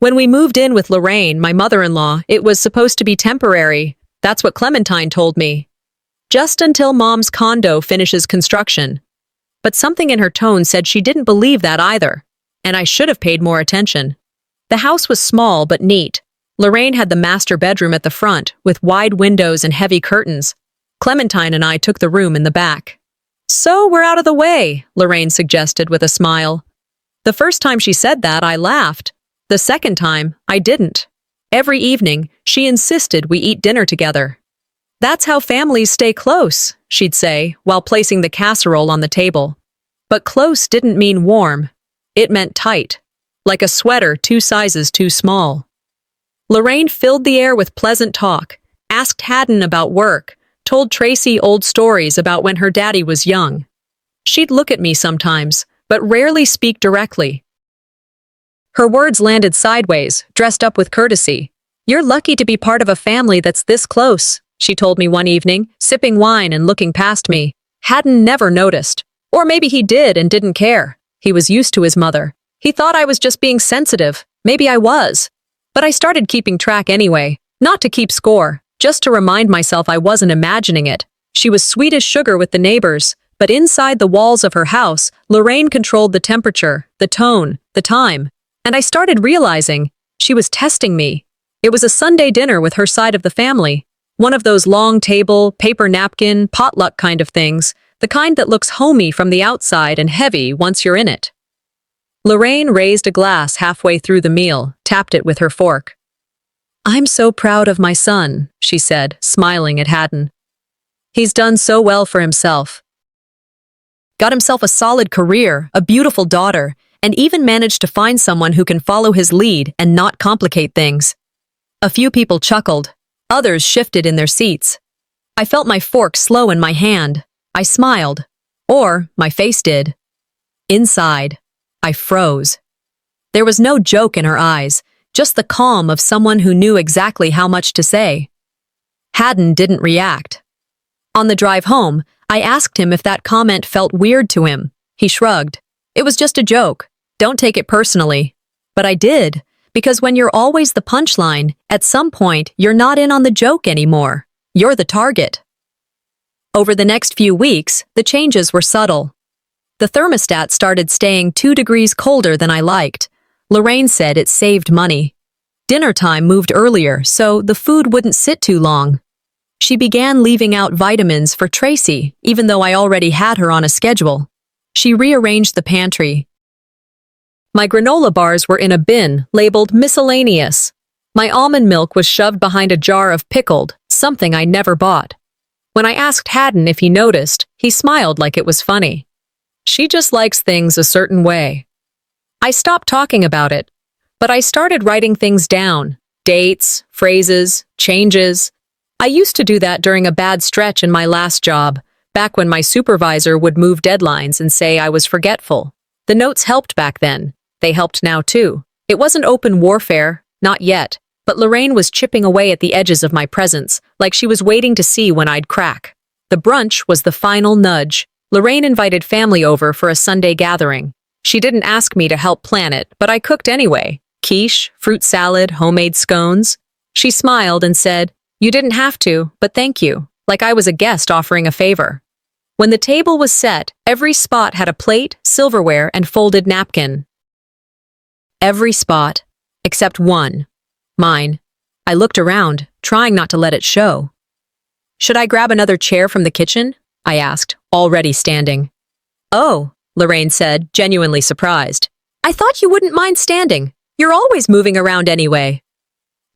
When we moved in with Lorraine, my mother-in-law, it was supposed to be temporary. That's what Clementine told me. Just until Mom's condo finishes construction. But something in her tone said she didn't believe that either, and I should have paid more attention. The house was small but neat. Lorraine had the master bedroom at the front, with wide windows and heavy curtains. Clementine and I took the room in the back. "So we're out of the way," Lorraine suggested with a smile. The first time she said that, I laughed. The second time, I didn't. Every evening, she insisted we eat dinner together. "That's how families stay close," she'd say, while placing the casserole on the table. But close didn't mean warm. It meant tight, like a sweater 2 sizes too small. Lorraine filled the air with pleasant talk, asked Haddon about work, told Tracy old stories about when her daddy was young. She'd look at me sometimes, but rarely speak directly. Her words landed sideways, dressed up with courtesy. "You're lucky to be part of a family that's this close," she told me one evening, sipping wine and looking past me. Haddon never noticed. Or maybe he did and didn't care. He was used to his mother. He thought I was just being sensitive. Maybe I was. But I started keeping track anyway, not to keep score, just to remind myself I wasn't imagining it. She was sweet as sugar with the neighbors, but inside the walls of her house, Lorraine controlled the temperature, the tone, the time. And I started realizing she was testing me. It was a Sunday dinner with her side of the family. One of those long table, paper napkin, potluck kind of things, the kind that looks homey from the outside and heavy once you're in it. Lorraine raised a glass halfway through the meal, tapped it with her fork. "I'm so proud of my son," she said, smiling at Haddon. "He's done so well for himself. Got himself a solid career, a beautiful daughter, and even managed to find someone who can follow his lead and not complicate things." A few people chuckled. Others shifted in their seats. I felt my fork slow in my hand. I smiled. Or my face did. Inside, I froze. There was no joke in her eyes, just the calm of someone who knew exactly how much to say. Haddon didn't react. On the drive home, I asked him if that comment felt weird to him. He shrugged. "It was just a joke. Don't take it personally." But I did, because when you're always the punchline, at some point you're not in on the joke anymore. You're the target. Over the next few weeks, the changes were subtle. The thermostat started staying 2 degrees colder than I liked. Lorraine said it saved money. Dinner time moved earlier, so the food wouldn't sit too long. She began leaving out vitamins for Tracy, even though I already had her on a schedule. She rearranged the pantry. My granola bars were in a bin labeled miscellaneous. My almond milk was shoved behind a jar of pickled, something I never bought. When I asked Haddon if he noticed, he smiled like it was funny. She just likes things a certain way. I stopped talking about it, but I started writing things down. Dates, phrases, changes. I used to do that during a bad stretch in my last job, back when my supervisor would move deadlines and say I was forgetful. The notes helped back then. They helped now too. It wasn't open warfare, not yet, but Lorraine was chipping away at the edges of my presence, like she was waiting to see when I'd crack. The brunch was the final nudge. Lorraine invited family over for a Sunday gathering. She didn't ask me to help plan it, but I cooked anyway. Quiche, fruit salad, homemade scones. She smiled and said, "You didn't have to, but thank you," like I was a guest offering a favor. When the table was set, every spot had a plate, silverware, and folded napkin. Every spot, except one. Mine. I looked around, trying not to let it show. "Should I grab another chair from the kitchen?" I asked, already standing. "Oh," Lorraine said, genuinely surprised. "I thought you wouldn't mind standing. You're always moving around anyway."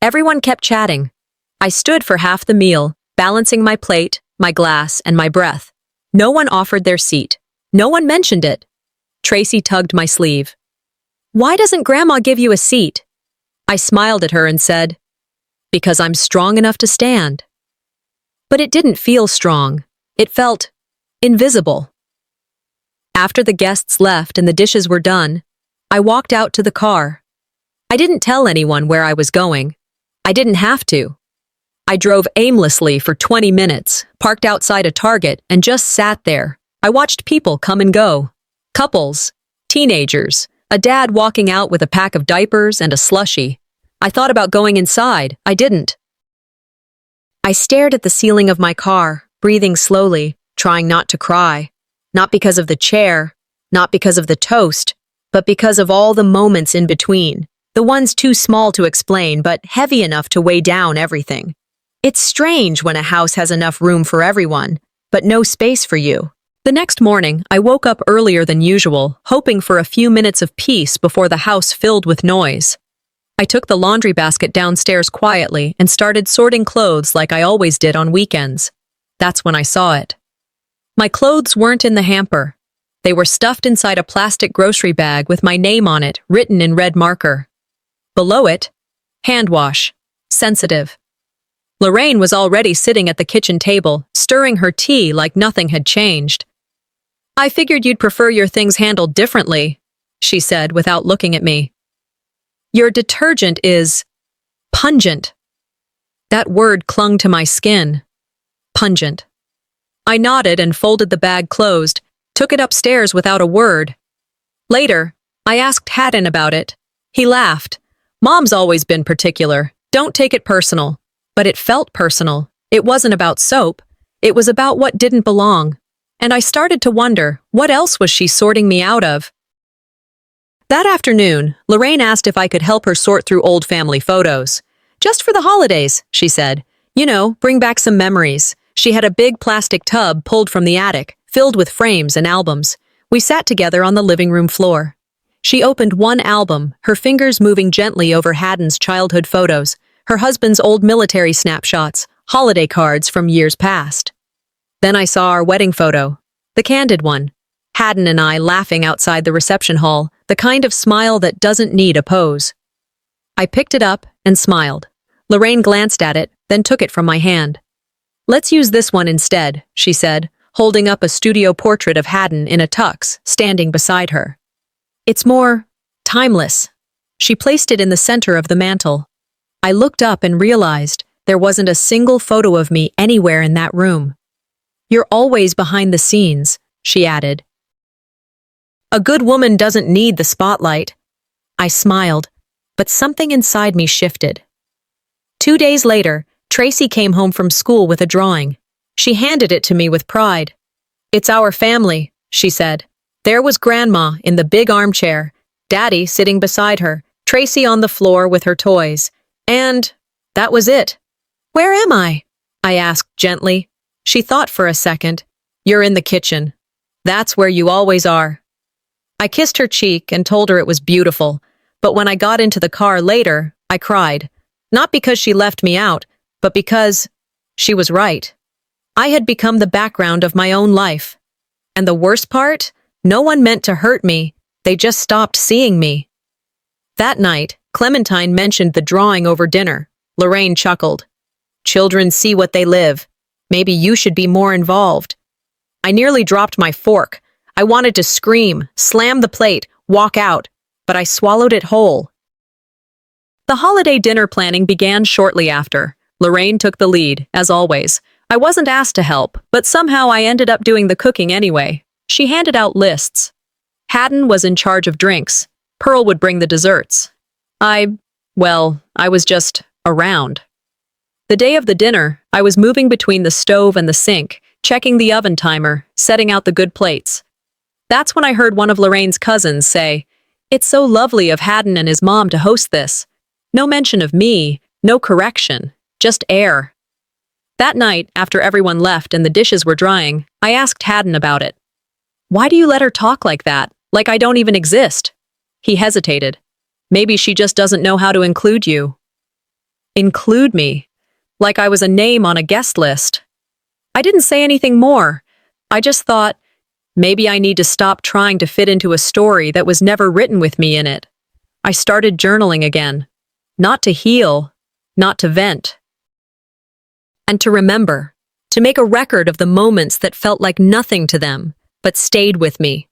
Everyone kept chatting. I stood for half the meal, balancing my plate, my glass, and my breath. No one offered their seat. No one mentioned it. Tracy tugged my sleeve. "Why doesn't Grandma give you a seat?" I smiled at her and said, "Because I'm strong enough to stand." But it didn't feel strong. It felt invisible. After the guests left and the dishes were done, I walked out to the car. I didn't tell anyone where I was going. I didn't have to. I drove aimlessly for 20 minutes, parked outside a Target, and just sat there. I watched people come and go. Couples, teenagers, A dad walking out with a pack of diapers and a slushie. I thought about going inside. I didn't. I stared at the ceiling of my car, breathing slowly, trying not to cry. Not because of the chair, not because of the toast, but because of all the moments in between. The ones too small to explain, but heavy enough to weigh down everything. It's strange when a house has enough room for everyone, but no space for you. The next morning, I woke up earlier than usual, hoping for a few minutes of peace before the house filled with noise. I took the laundry basket downstairs quietly and started sorting clothes like I always did on weekends. That's when I saw it. My clothes weren't in the hamper. They were stuffed inside a plastic grocery bag with my name on it, written in red marker. Below it, hand wash, sensitive. Lorraine was already sitting at the kitchen table, stirring her tea like nothing had changed. I figured you'd prefer your things handled differently, she said without looking at me. Your detergent is pungent. That word clung to my skin. Pungent. I nodded and folded the bag closed, took it upstairs without a word. Later, I asked Haddon about it. He laughed. Mom's always been particular. Don't take it personal. But it felt personal. It wasn't about soap. It was about what didn't belong. And I started to wonder, what else was she sorting me out of? That afternoon, Lorraine asked if I could help her sort through old family photos. Just for the holidays, she said. You know, bring back some memories. She had a big plastic tub pulled from the attic, filled with frames and albums. We sat together on the living room floor. She opened one album, her fingers moving gently over Haddon's childhood photos, her husband's old military snapshots, holiday cards from years past. Then I saw our wedding photo, the candid one. Haddon and I laughing outside the reception hall, the kind of smile that doesn't need a pose. I picked it up and smiled. Lorraine glanced at it, then took it from my hand. Let's use this one instead, she said, holding up a studio portrait of Haddon in a tux, standing beside her. It's more timeless. She placed it in the center of the mantel. I looked up and realized there wasn't a single photo of me anywhere in that room. You're always behind the scenes, she added. A good woman doesn't need the spotlight. I smiled, but something inside me shifted. 2 days later, Tracy came home from school with a drawing. She handed it to me with pride. It's our family, she said. There was Grandma in the big armchair, Daddy sitting beside her, Tracy on the floor with her toys. And that was it. Where am I? I asked gently. She thought for a second. You're in the kitchen. That's where you always are. I kissed her cheek and told her it was beautiful, but when I got into the car later, I cried. Not because she left me out, but because she was right. I had become the background of my own life. And the worst part? No one meant to hurt me. They just stopped seeing me. That night, Clementine mentioned the drawing over dinner. Lorraine chuckled. Children see what they live. Maybe you should be more involved. I nearly dropped my fork. I wanted to scream, slam the plate, walk out, but I swallowed it whole. The holiday dinner planning began shortly after. Lorraine took the lead, as always. I wasn't asked to help, but somehow I ended up doing the cooking anyway. She handed out lists. Haddon was in charge of drinks. Pearl would bring the desserts. I was just around. The day of the dinner, I was moving between the stove and the sink, checking the oven timer, setting out the good plates. That's when I heard one of Lorraine's cousins say, It's so lovely of Haddon and his mom to host this. No mention of me, no correction, just air. That night, after everyone left and the dishes were drying, I asked Haddon about it. Why do you let her talk like that, like I don't even exist? He hesitated. Maybe she just doesn't know how to include you. Include me? Like I was a name on a guest list. I didn't say anything more. I just thought, maybe I need to stop trying to fit into a story that was never written with me in it. I started journaling again. Not to heal, not to vent. And to remember, to make a record of the moments that felt like nothing to them, but stayed with me.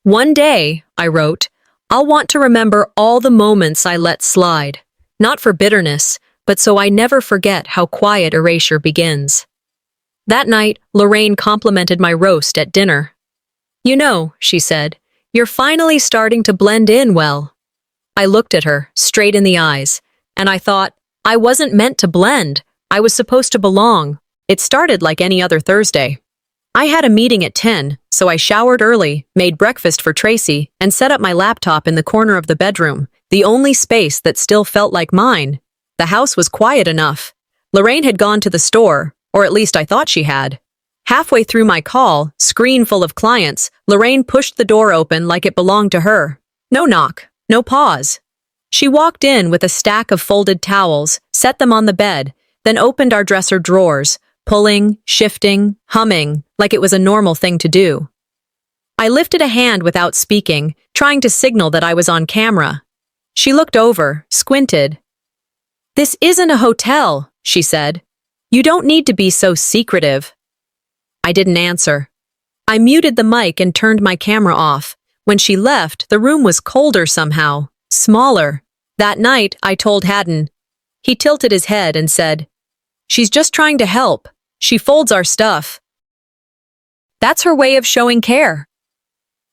One day, I wrote, I'll want to remember all the moments I let slide, not for bitterness, but so I never forget how quiet erasure begins. That night, Lorraine complimented my roast at dinner. You know, she said, You're finally starting to blend in well. I looked at her, straight in the eyes, and I thought, I wasn't meant to blend. I was supposed to belong. It started like any other Thursday. I had a meeting at 10, so I showered early, made breakfast for Tracy, and set up my laptop in the corner of the bedroom, the only space that still felt like mine. The house was quiet enough. Lorraine had gone to the store, or at least I thought she had. Halfway through my call, screen full of clients, Lorraine pushed the door open like it belonged to her. No knock, no pause. She walked in with a stack of folded towels, set them on the bed, then opened our dresser drawers, pulling, shifting, humming, like it was a normal thing to do. I lifted a hand without speaking, trying to signal that I was on camera. She looked over, squinted. "This isn't a hotel," she said. "You don't need to be so secretive." I didn't answer. I muted the mic and turned my camera off. When she left, the room was colder somehow, smaller. That night, I told Haddon. He tilted his head and said, "She's just trying to help. She folds our stuff. That's her way of showing care."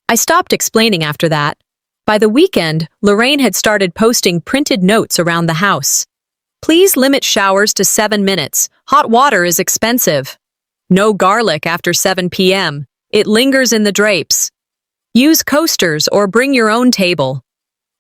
I stopped explaining after that. By the weekend, Lorraine had started posting printed notes around the house. "Please limit showers to 7 minutes. Hot water is expensive. No garlic after 7 p.m. It lingers in the drapes. Use coasters or bring your own table."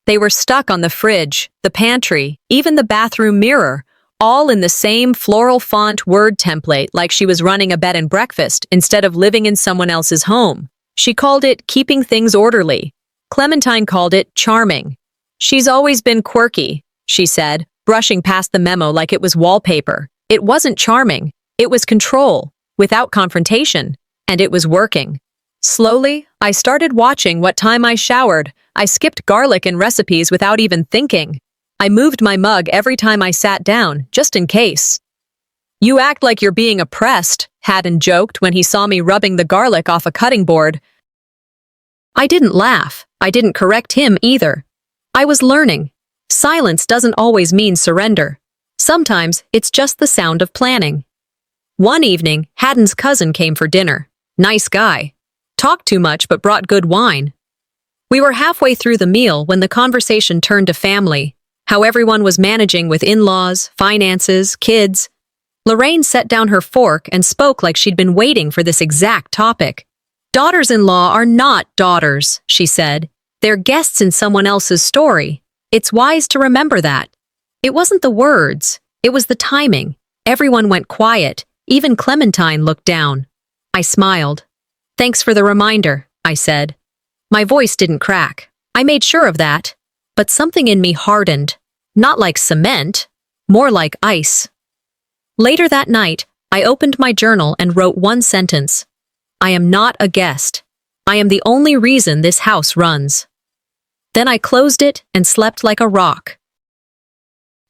They were stuck on the fridge, the pantry, even the bathroom mirror, all in the same floral font word template like she was running a bed and breakfast instead of living in someone else's home. She called it keeping things orderly. Clementine called it charming. "She's always been quirky," she said, brushing past the memo like it was wallpaper. It wasn't charming. It was control, without confrontation, and it was working. Slowly, I started watching what time I showered. I skipped garlic and recipes without even thinking. I moved my mug every time I sat down, just in case. "You act like you're being oppressed," Haddon joked when he saw me rubbing the garlic off a cutting board. I didn't laugh. I didn't correct him either. I was learning. Silence doesn't always mean surrender. Sometimes it's just the sound of planning. One evening, Haddon's cousin came for dinner. Nice guy. Talked too much but brought good wine. We were halfway through the meal when the conversation turned to family, how everyone was managing with in-laws, finances, kids. Lorraine set down her fork and spoke like she'd been waiting for this exact topic. "Daughters-in-law are not daughters," she said. "They're guests in someone else's story. It's wise to remember that." It wasn't the words, it was the timing. Everyone went quiet. Even Clementine looked down. I smiled. "Thanks for the reminder," I said. My voice didn't crack. I made sure of that. But something in me hardened. Not like cement, more like ice. Later that night, I opened my journal and wrote one sentence. "I am not a guest. I am the only reason this house runs." Then I closed it and slept like a rock.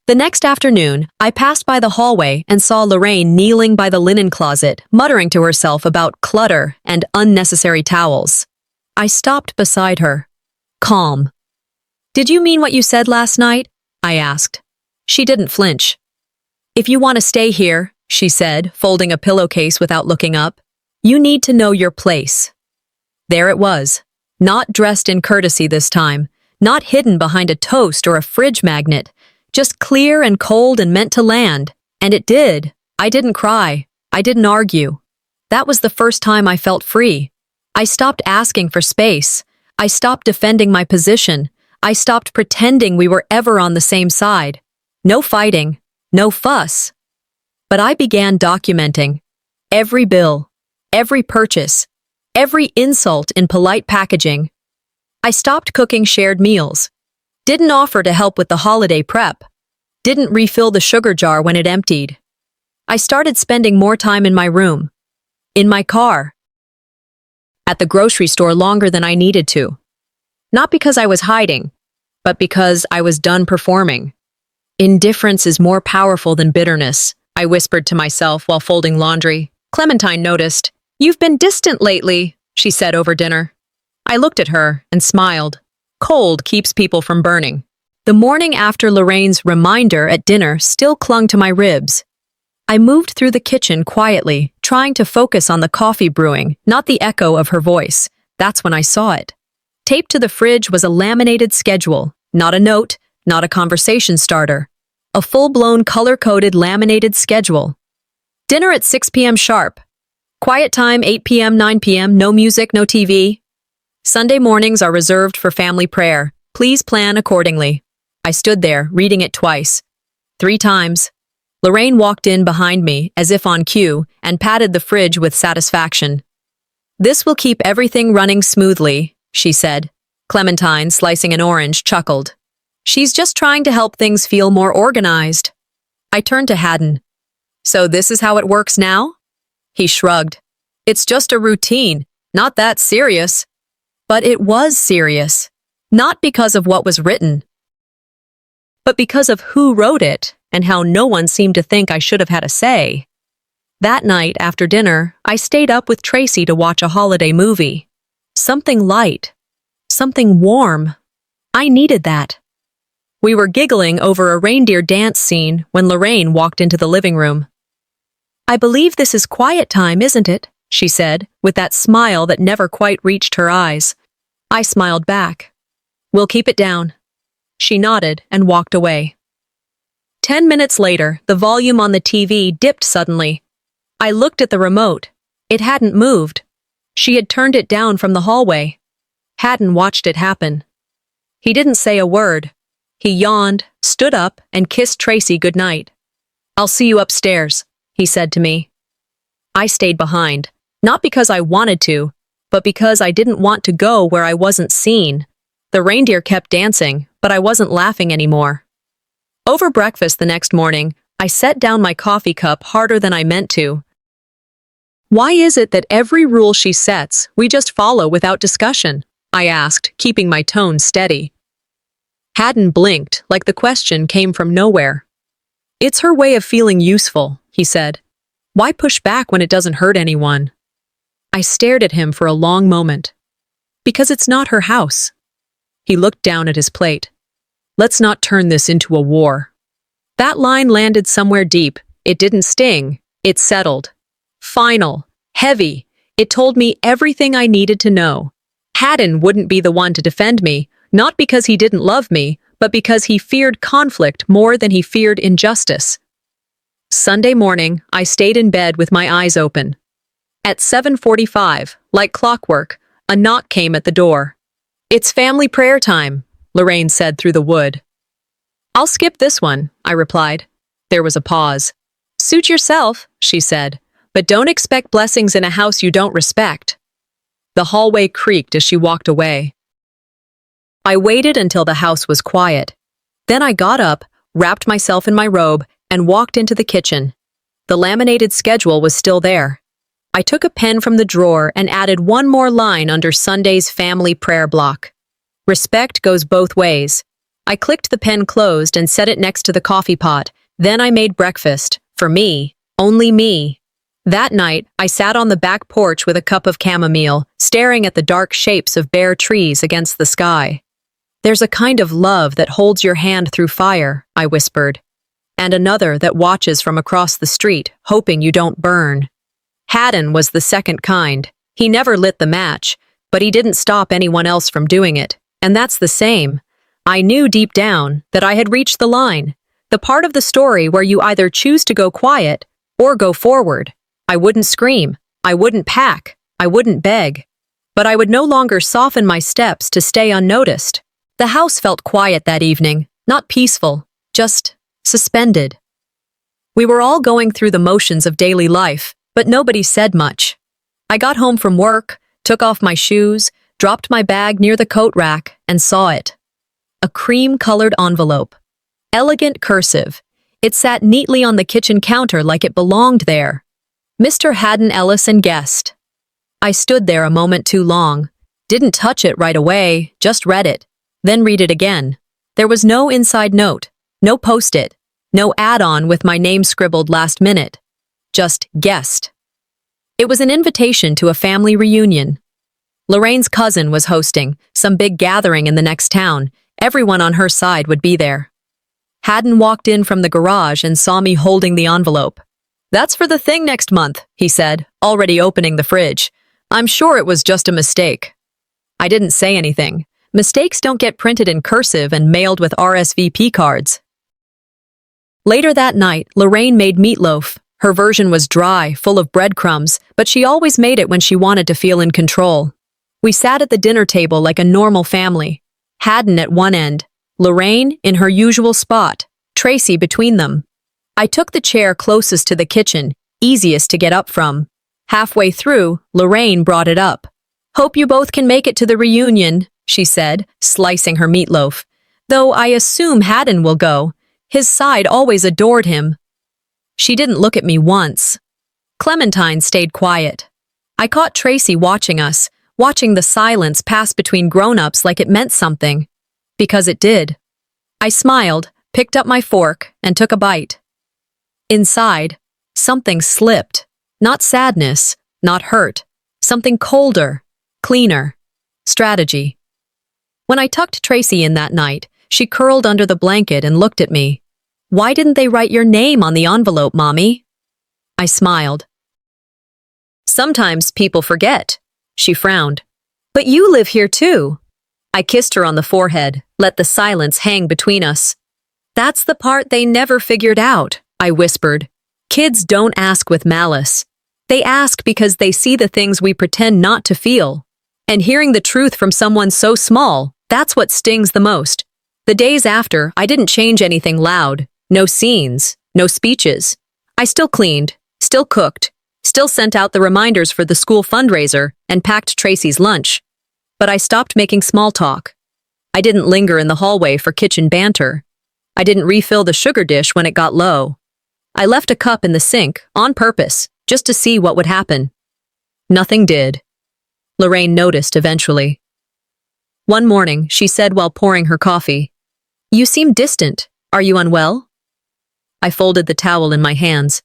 The next afternoon, I passed by the hallway and saw Lorraine kneeling by the linen closet, muttering to herself about clutter and unnecessary towels. I stopped beside her, calm. "Did you mean what you said last night?" I asked. She didn't flinch. "If you want to stay here," she said, folding a pillowcase without looking up, "you need to know your place." There it was, not dressed in courtesy this time, not hidden behind a toast or a fridge magnet, just clear and cold and meant to land. And it did. I didn't cry. I didn't argue. That was the first time I felt free. I stopped asking for space. I stopped defending my position. I stopped pretending we were ever on the same side. No fighting. No fuss. But I began documenting. Every bill. Every purchase. Every insult in polite packaging. I stopped cooking shared meals. Didn't offer to help with the holiday prep. Didn't refill the sugar jar when it emptied. I started spending more time in my room. In my car. At the grocery store longer than I needed to. Not because I was hiding, but because I was done performing. Indifference is more powerful than bitterness, I whispered to myself while folding laundry. Clementine noticed. "You've been distant lately," she said over dinner. I looked at her and smiled. Cold keeps people from burning. The morning after Lorraine's reminder at dinner still clung to my ribs. I moved through the kitchen quietly, trying to focus on the coffee brewing, not the echo of her voice. That's when I saw it. Taped to the fridge was a laminated schedule, not a note, not a conversation starter. A full-blown color-coded laminated schedule. Dinner at 6 p.m. sharp. Quiet time 8 p.m., 9 p.m., no music, no TV. Sunday mornings are reserved for family prayer. Please plan accordingly. I stood there, reading it twice. 3 times. Lorraine walked in behind me, as if on cue, and patted the fridge with satisfaction. "This will keep everything running smoothly," she said. Clementine, slicing an orange, chuckled. "She's just trying to help things feel more organized." I turned to Haddon. "So this is how it works now?" He shrugged. "It's just a routine, not that serious." But it was serious. Not because of what was written, but because of who wrote it and how no one seemed to think I should have had a say. That night, after dinner, I stayed up with Tracy to watch a holiday movie. Something light. Something warm. I needed that. We were giggling over a reindeer dance scene when Lorraine walked into the living room. "I believe this is quiet time, isn't it?" she said, with that smile that never quite reached her eyes. I smiled back. "We'll keep it down." She nodded and walked away. 10 minutes later, the volume on the TV dipped suddenly. I looked at the remote. It hadn't moved. She had turned it down from the hallway. Haddon watched it happen. He didn't say a word. He yawned, stood up, and kissed Tracy goodnight. "I'll see you upstairs," he said to me. I stayed behind, not because I wanted to, but because I didn't want to go where I wasn't seen. The reindeer kept dancing, but I wasn't laughing anymore. Over breakfast the next morning, I set down my coffee cup harder than I meant to. "Why is it that every rule she sets, we just follow without discussion?" I asked, keeping my tone steady. Haddon blinked, like the question came from nowhere. "It's her way of feeling useful," he said. "Why push back when it doesn't hurt anyone?" I stared at him for a long moment. "Because it's not her house." He looked down at his plate. "Let's not turn this into a war." That line landed somewhere deep. It didn't sting. It settled. Final. Heavy. It told me everything I needed to know. Haddon wouldn't be the one to defend me, not because he didn't love me, but because he feared conflict more than he feared injustice. Sunday morning, I stayed in bed with my eyes open. At 7:45, like clockwork, a knock came at the door. "It's family prayer time," Lorraine said through the wood. "I'll skip this one," I replied. There was a pause. "Suit yourself," she said, "but don't expect blessings in a house you don't respect." The hallway creaked as she walked away. I waited until the house was quiet. Then I got up, wrapped myself in my robe, and walked into the kitchen. The laminated schedule was still there. I took a pen from the drawer and added one more line under Sunday's family prayer block. Respect goes both ways. I clicked the pen closed and set it next to the coffee pot. Then I made breakfast. For me. Only me. That night, I sat on the back porch with a cup of chamomile, staring at the dark shapes of bare trees against the sky. "There's a kind of love that holds your hand through fire," I whispered. "And another that watches from across the street, hoping you don't burn." Haddon was the second kind. He never lit the match, but he didn't stop anyone else from doing it. And that's the same. I knew deep down that I had reached the line, the part of the story where you either choose to go quiet or go forward. I wouldn't scream. I wouldn't pack. I wouldn't beg. But I would no longer soften my steps to stay unnoticed. The house felt quiet that evening, not peaceful, just suspended. We were all going through the motions of daily life, but nobody said much. I got home from work, took off my shoes, dropped my bag near the coat rack, and saw it. A cream-colored envelope. Elegant cursive. It sat neatly on the kitchen counter like it belonged there. Mr. Haddon Ellis and guest. I stood there a moment too long. Didn't touch it right away, just read it. Then read it again. There was no inside note, no post-it, no add-on with my name scribbled last minute. Just guest. It was an invitation to a family reunion. Lorraine's cousin was hosting some big gathering in the next town. Everyone on her side would be there. Haddon walked in from the garage and saw me holding the envelope. "That's for the thing next month," he said, already opening the fridge. "I'm sure it was just a mistake." I didn't say anything. Mistakes don't get printed in cursive and mailed with RSVP cards. Later that night, Lorraine made meatloaf. Her version was dry, full of breadcrumbs, but she always made it when she wanted to feel in control. We sat at the dinner table like a normal family. Haddon at one end, Lorraine in her usual spot, Tracy between them. I took the chair closest to the kitchen, easiest to get up from. Halfway through, Lorraine brought it up. "Hope you both can make it to the reunion," she said, slicing her meatloaf. "Though I assume Haddon will go. His side always adored him." She didn't look at me once. Clementine stayed quiet. I caught Tracy watching us, watching the silence pass between grown-ups like it meant something. Because it did. I smiled, picked up my fork, and took a bite. Inside, something slipped. Not sadness, not hurt. Something colder, cleaner. Strategy. When I tucked Tracy in that night, she curled under the blanket and looked at me. "Why didn't they write your name on the envelope, Mommy?" I smiled. "Sometimes people forget." She frowned. "But you live here too." I kissed her on the forehead, let the silence hang between us. "That's the part they never figured out," I whispered. "Kids don't ask with malice. They ask because they see the things we pretend not to feel. And hearing the truth from someone so small, that's what stings the most." The days after, I didn't change anything loud. No scenes, no speeches. I still cleaned, still cooked, still sent out the reminders for the school fundraiser and packed Tracy's lunch. But I stopped making small talk. I didn't linger in the hallway for kitchen banter. I didn't refill the sugar dish when it got low. I left a cup in the sink, on purpose, just to see what would happen. Nothing did. Lorraine noticed eventually. One morning, she said while pouring her coffee, "You seem distant. Are you unwell?" I folded the towel in my hands.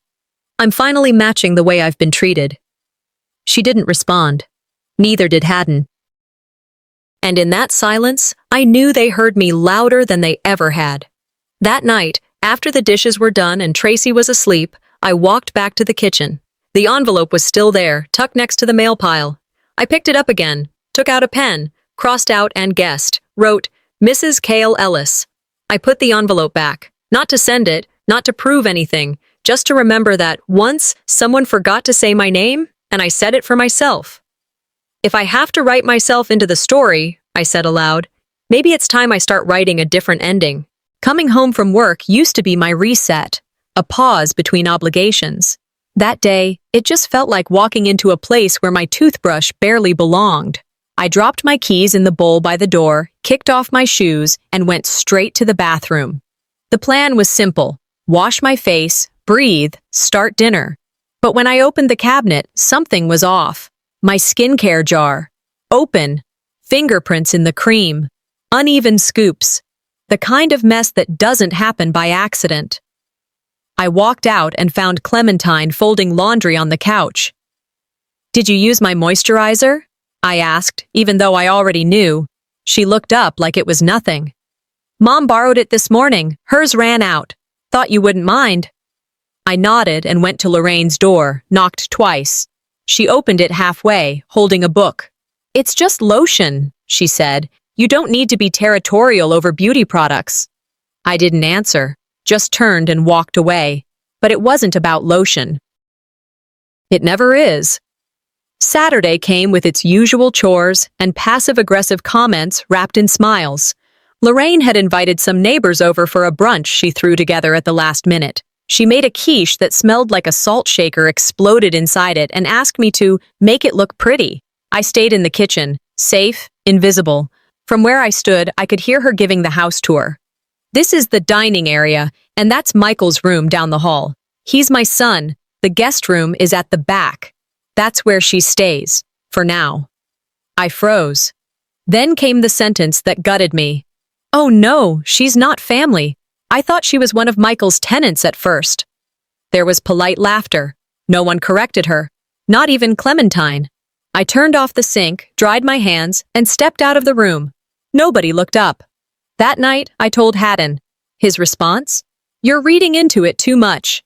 "I'm finally matching the way I've been treated." She didn't respond. Neither did Haddon. And in that silence, I knew they heard me louder than they ever had. That night, after the dishes were done and Tracy was asleep, I walked back to the kitchen. The envelope was still there, tucked next to the mail pile. I picked it up again, took out a pen, crossed out and guessed, wrote, "Mrs. Cale Ellis." I put the envelope back, not to send it, not to prove anything, just to remember that once someone forgot to say my name, and I said it for myself. "If I have to write myself into the story," I said aloud, "maybe it's time I start writing a different ending." Coming home from work used to be my reset, a pause between obligations. That day, it just felt like walking into a place where my toothbrush barely belonged. I dropped my keys in the bowl by the door, kicked off my shoes, and went straight to the bathroom. The plan was simple. Wash my face, breathe, start dinner. But when I opened the cabinet, something was off. My skincare jar. Open. Fingerprints in the cream. Uneven scoops. The kind of mess that doesn't happen by accident. I walked out and found Clementine folding laundry on the couch. "Did you use my moisturizer?" I asked, even though I already knew. She looked up like it was nothing. "Mom borrowed it this morning. Hers ran out. Thought you wouldn't mind." I nodded and went to Lorraine's door, knocked twice. She opened it halfway, holding a book. "It's just lotion," she said. "You don't need to be territorial over beauty products." I didn't answer, just turned and walked away. But it wasn't about lotion. It never is. Saturday came with its usual chores and passive-aggressive comments wrapped in smiles. Lorraine had invited some neighbors over for a brunch she threw together at the last minute. She made a quiche that smelled like a salt shaker exploded inside it and asked me to make it look pretty. I stayed in the kitchen, safe, invisible. From where I stood, I could hear her giving the house tour. "This is the dining area, and that's Michael's room down the hall. He's my son. The guest room is at the back. That's where she stays, for now." I froze. Then came the sentence that gutted me. "Oh no, she's not family. I thought she was one of Michael's tenants at first." There was polite laughter. No one corrected her. Not even Clementine. I turned off the sink, dried my hands, and stepped out of the room. Nobody looked up. That night, I told Haddon. His response? "You're reading into it too much."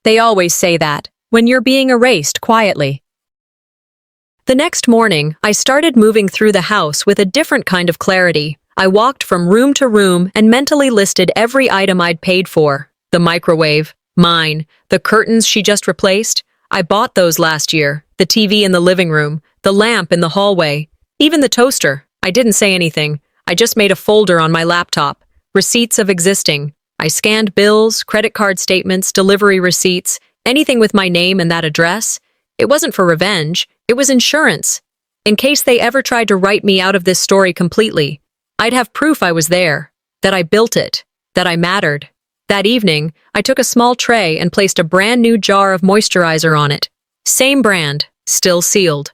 They always say that, when you're being erased quietly. The next morning, I started moving through the house with a different kind of clarity. I walked from room to room and mentally listed every item I'd paid for. The microwave, mine. The curtains she just replaced, I bought those last year. The TV in the living room, the lamp in the hallway, even the toaster. I didn't say anything. I just made a folder on my laptop. Receipts of existing. I scanned bills, credit card statements, delivery receipts, anything with my name and that address. It wasn't for revenge. It was insurance. In case they ever tried to write me out of this story completely, I'd have proof I was there, that I built it, that I mattered. That evening, I took a small tray and placed a brand new jar of moisturizer on it. Same brand, still sealed.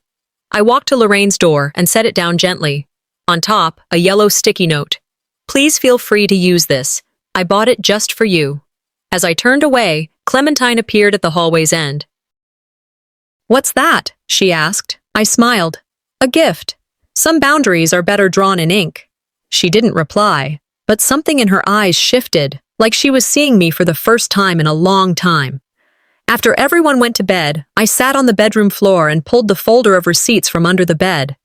I walked to Lorraine's door and set it down gently. On top, a yellow sticky note. Please feel free to use this. I bought it just for you. As I turned away, Clementine appeared at the hallway's end. What's that? She asked. I smiled. A gift. Some boundaries are better drawn in ink. She didn't reply, but something in her eyes shifted, like she was seeing me for the first time in a long time. After everyone went to bed, I sat on the bedroom floor and pulled the folder of receipts from under the bed.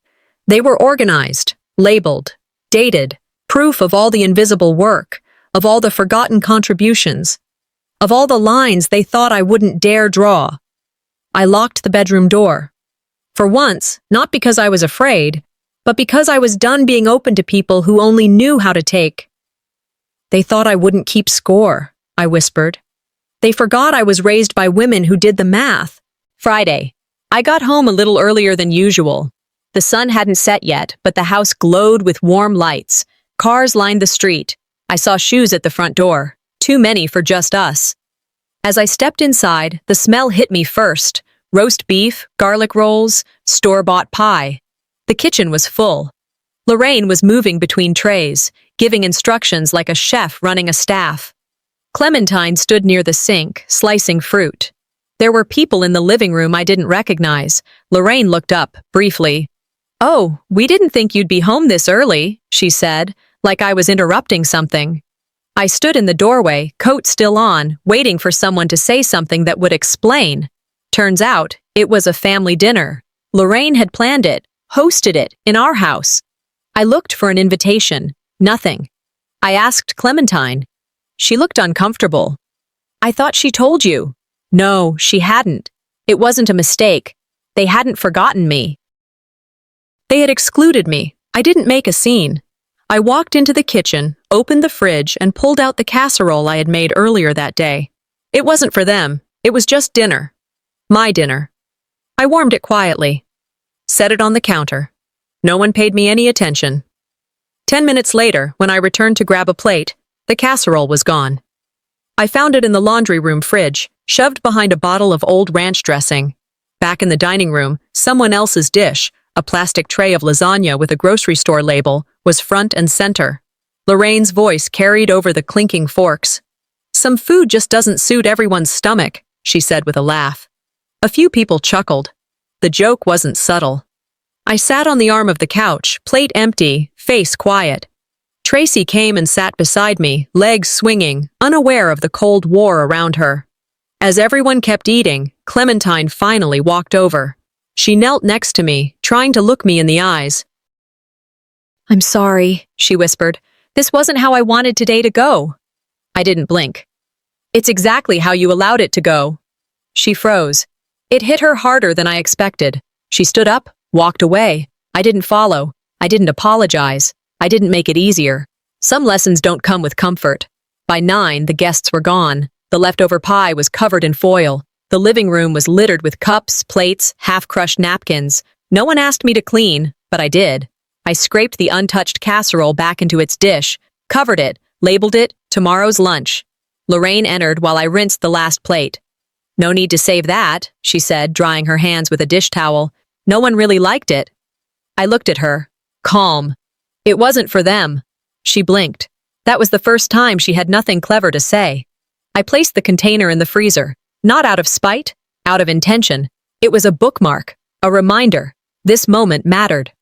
They were organized, labeled, dated, proof of all the invisible work, of all the forgotten contributions, of all the lines they thought I wouldn't dare draw. I locked the bedroom door. For once, not because I was afraid, but because I was done being open to people who only knew how to take. They thought I wouldn't keep score, I whispered. They forgot I was raised by women who did the math. Friday. I got home a little earlier than usual. The sun hadn't set yet, but the house glowed with warm lights. Cars lined the street. I saw shoes at the front door. Too many for just us. As I stepped inside, the smell hit me first. Roast beef, garlic rolls, store-bought pie. The kitchen was full. Lorraine was moving between trays, giving instructions like a chef running a staff. Clementine stood near the sink, slicing fruit. There were people in the living room I didn't recognize. Lorraine looked up, briefly. "Oh, we didn't think you'd be home this early," she said, like I was interrupting something. I stood in the doorway, coat still on, waiting for someone to say something that would explain. Turns out, it was a family dinner. Lorraine had planned it, hosted it, in our house. I looked for an invitation. Nothing. I asked Clementine. She looked uncomfortable. "I thought she told you." No, she hadn't. It wasn't a mistake. They hadn't forgotten me. They had excluded me. I didn't make a scene. I walked into the kitchen, opened the fridge, and pulled out the casserole I had made earlier that day. It wasn't for them. It was just dinner. My dinner. I warmed it quietly. Set it on the counter. No one paid me any attention. 10 minutes later, when I returned to grab a plate, the casserole was gone. I found it in the laundry room fridge, shoved behind a bottle of old ranch dressing. Back in the dining room, someone else's dish, a plastic tray of lasagna with a grocery store label, was front and center. Lorraine's voice carried over the clinking forks. "Some food just doesn't suit everyone's stomach," she said with a laugh. A few people chuckled. The joke wasn't subtle. I sat on the arm of the couch, plate empty, face quiet. Tracy came and sat beside me, legs swinging, unaware of the cold war around her. As everyone kept eating, Clementine finally walked over. She knelt next to me, trying to look me in the eyes. "I'm sorry," she whispered. "This wasn't how I wanted today to go." I didn't blink. "It's exactly how you allowed it to go." She froze. It hit her harder than I expected. She stood up, walked away. I didn't follow. I didn't apologize. I didn't make it easier. Some lessons don't come with comfort. By 9, the guests were gone. The leftover pie was covered in foil. The living room was littered with cups, plates, half-crushed napkins. No one asked me to clean, but I did. I scraped the untouched casserole back into its dish, covered it, labeled it, "Tomorrow's lunch." Lorraine entered while I rinsed the last plate. "No need to save that," she said, drying her hands with a dish towel. "No one really liked it." I looked at her, calm. "It wasn't for them." She blinked. That was the first time she had nothing clever to say. I placed the container in the freezer, not out of spite, out of intention. It was a bookmark, a reminder. This moment mattered.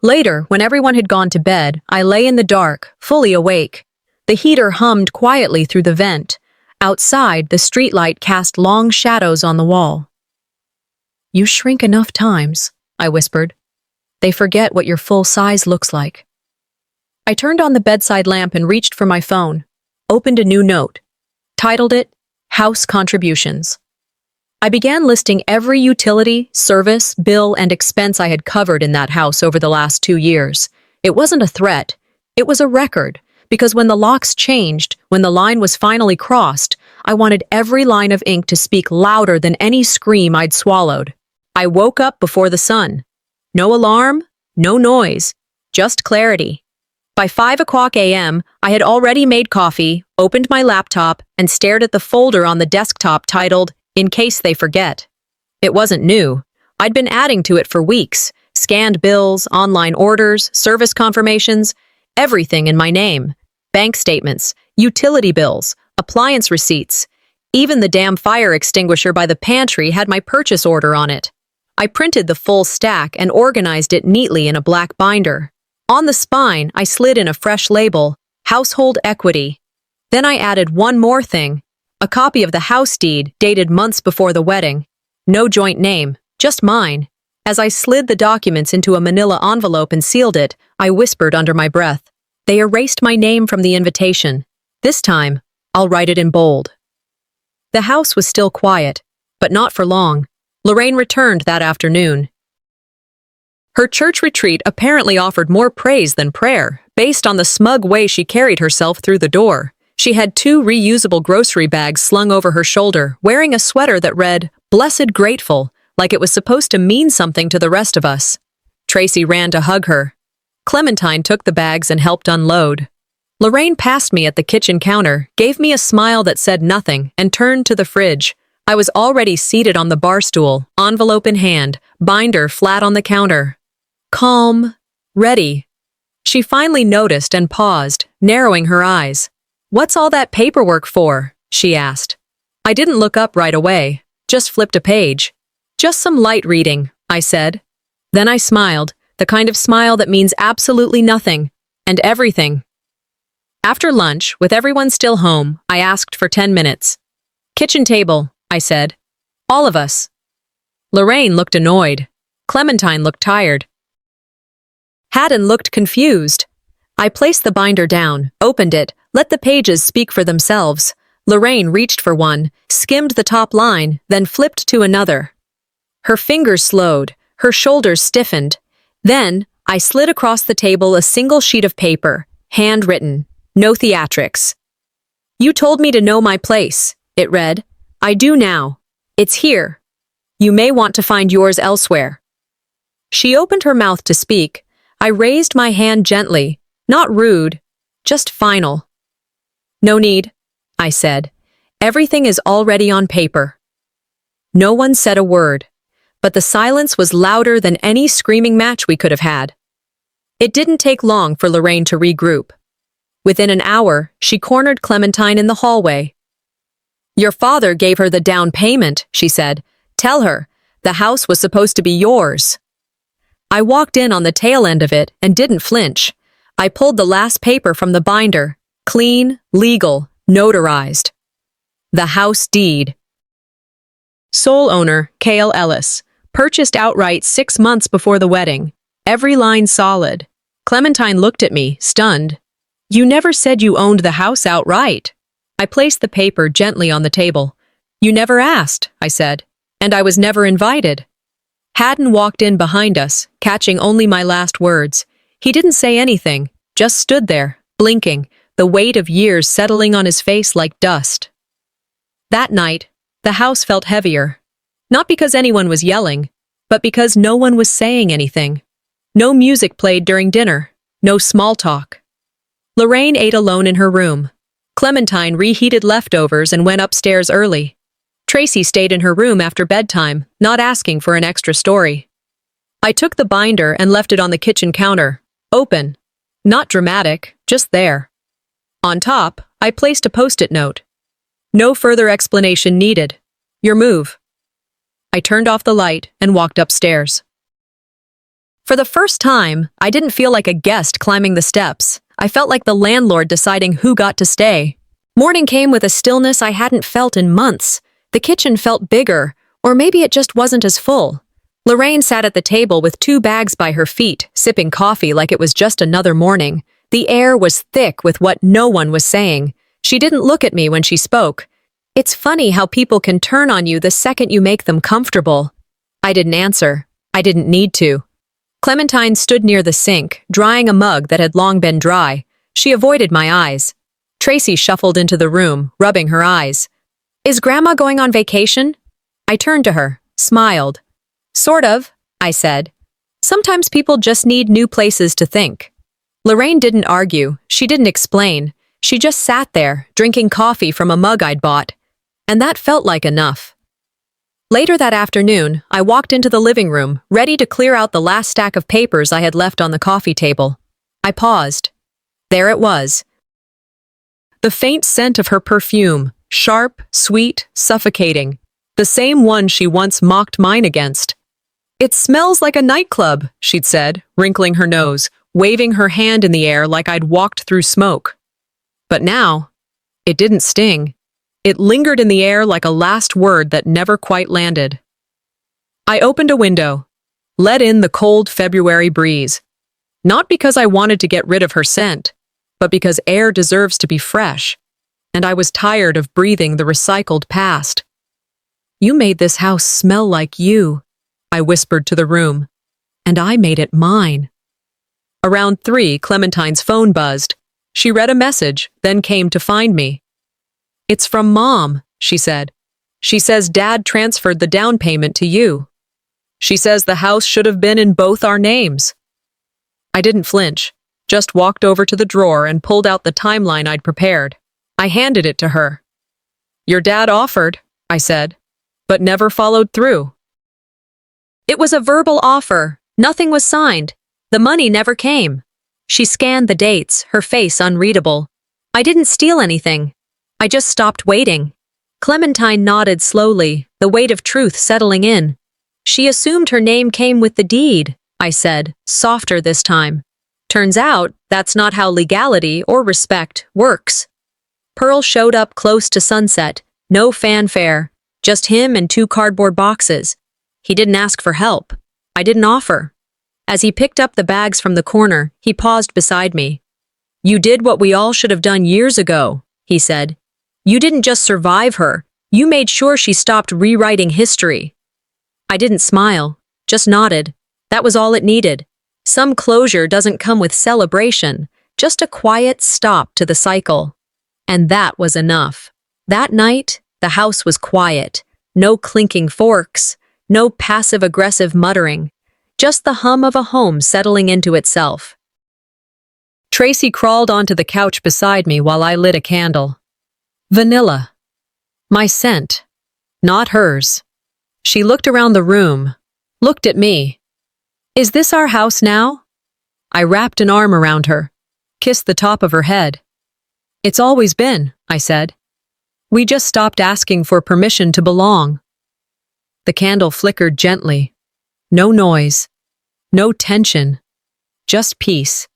Later, when everyone had gone to bed, I lay in the dark, fully awake. The heater hummed quietly through the vent. Outside, the streetlight cast long shadows on the wall. You shrink enough times, I whispered. They forget what your full size looks like. I turned on the bedside lamp and reached for my phone, opened a new note, titled it, House Contributions. I began listing every utility, service, bill, and expense I had covered in that house over the last 2 years. It wasn't a threat. It was a record, because when the locks changed, when the line was finally crossed, I wanted every line of ink to speak louder than any scream I'd swallowed. I woke up before the sun. No alarm, no noise, just clarity. By 5 a.m., I had already made coffee, opened my laptop, and stared at the folder on the desktop titled, In Case They Forget. It wasn't new. I'd been adding to it for weeks. Scanned bills, online orders, service confirmations, everything in my name. Bank statements, utility bills, appliance receipts. Even the damn fire extinguisher by the pantry had my purchase order on it. I printed the full stack and organized it neatly in a black binder. On the spine, I slid in a fresh label, Household Equity. Then I added one more thing, a copy of the house deed dated months before the wedding. No joint name, just mine. As I slid the documents into a manila envelope and sealed it, I whispered under my breath. They erased my name from the invitation. This time, I'll write it in bold. The house was still quiet, but not for long. Lorraine returned that afternoon. Her church retreat apparently offered more praise than prayer, based on the smug way she carried herself through the door. She had 2 reusable grocery bags slung over her shoulder, wearing a sweater that read, Blessed Grateful, like it was supposed to mean something to the rest of us. Tracy ran to hug her. Clementine took the bags and helped unload. Lorraine passed me at the kitchen counter, gave me a smile that said nothing, and turned to the fridge. I was already seated on the bar stool, envelope in hand, binder flat on the counter. Calm, ready. She finally noticed and paused, narrowing her eyes. What's all that paperwork for? She asked. I didn't look up right away, just flipped a page. Just some light reading, I said. Then I smiled, the kind of smile that means absolutely nothing, and everything. After lunch, with everyone still home, I asked for 10 minutes. Kitchen table, I said. All of us. Lorraine looked annoyed. Clementine looked tired. Haddon looked confused. I placed the binder down, opened it, let the pages speak for themselves. Lorraine reached for one, skimmed the top line, then flipped to another. Her fingers slowed, her shoulders stiffened. Then, I slid across the table a single sheet of paper, handwritten, no theatrics. You told me to know my place, it read. I do now. It's here. You may want to find yours elsewhere. She opened her mouth to speak. I raised my hand gently, not rude, just final. No need, I said. Everything is already on paper. No one said a word, but the silence was louder than any screaming match we could have had. It didn't take long for Lorraine to regroup. Within an hour, she cornered Clementine in the hallway. Your father gave her the down payment, she said. Tell her, the house was supposed to be yours. I walked in on the tail end of it and didn't flinch. I pulled the last paper from the binder, clean, legal, notarized. The house deed. Sole owner, Cale Ellis. Purchased outright 6 months before the wedding. Every line solid. Clementine looked at me, stunned. You never said you owned the house outright. I placed the paper gently on the table. You never asked, I said, and I was never invited. Haddon walked in behind us, catching only my last words. He didn't say anything, just stood there, blinking, the weight of years settling on his face like dust. That night, the house felt heavier. Not because anyone was yelling, but because no one was saying anything. No music played during dinner, no small talk. Lorraine ate alone in her room. Clementine reheated leftovers and went upstairs early. Tracy stayed in her room after bedtime, not asking for an extra story. I took the binder and left it on the kitchen counter, open. Not dramatic, just there. On top, I placed a post-it note. No further explanation needed. Your move. I turned off the light and walked upstairs. For the first time, I didn't feel like a guest climbing the steps. I felt like the landlord deciding who got to stay. Morning came with a stillness I hadn't felt in months. The kitchen felt bigger, Or maybe it just wasn't as full. Lorraine sat at the table with 2 bags by her feet, sipping coffee like it was just another morning. The air was thick with what no one was saying. She didn't look at me when she spoke. It's funny how people can turn on you the second you make them comfortable. I didn't answer. I didn't need to. Clementine stood near the sink, drying a mug that had long been dry. She avoided my eyes. Tracy shuffled into the room, rubbing her eyes. Is Grandma going on vacation? I turned to her, smiled. Sort of, I said. Sometimes people just need new places to think. Lorraine didn't argue. She didn't explain. She just sat there, drinking coffee from a mug I'd bought. And that felt like enough. Later that afternoon, I walked into the living room, ready to clear out the last stack of papers I had left on the coffee table. I paused. There it was. The faint scent of her perfume, sharp, sweet, suffocating. The same one she once mocked mine against. It smells like a nightclub, she'd said, wrinkling her nose, waving her hand in the air like I'd walked through smoke. But now, it didn't sting. It lingered in the air like a last word that never quite landed. I opened a window, let in the cold February breeze. Not because I wanted to get rid of her scent, but because air deserves to be fresh, and I was tired of breathing the recycled past. You made this house smell like you, I whispered to the room, and I made it mine. Around 3, Clementine's phone buzzed. She read a message, then came to find me. It's from Mom, she said. She says Dad transferred the down payment to you. She says the house should have been in both our names. I didn't flinch, just walked over to the drawer and pulled out the timeline I'd prepared. I handed it to her. Your dad offered, I said, but never followed through. It was a verbal offer. Nothing was signed. The money never came. She scanned the dates, her face unreadable. I didn't steal anything. I just stopped waiting. Clementine nodded slowly, the weight of truth settling in. She assumed her name came with the deed, I said, softer this time. Turns out, that's not how legality or respect works. Pearl showed up close to sunset, no fanfare, just him and 2 cardboard boxes. He didn't ask for help. I didn't offer. As he picked up the bags from the corner, he paused beside me. You did what we all should have done years ago, he said. You didn't just survive her, you made sure she stopped rewriting history. I didn't smile, just nodded. That was all it needed. Some closure doesn't come with celebration, just a quiet stop to the cycle. And that was enough. That night, the house was quiet. No clinking forks, no passive-aggressive muttering, just the hum of a home settling into itself. Tracy crawled onto the couch beside me while I lit a candle. Vanilla. My scent. Not hers. She looked around the room, looked at me. Is this our house now? I wrapped an arm around her, kissed the top of her head. It's always been, I said. We just stopped asking for permission to belong. The candle flickered gently. No noise. No tension. Just peace.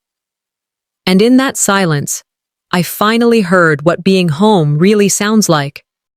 And in that silence, I finally heard what being home really sounds like.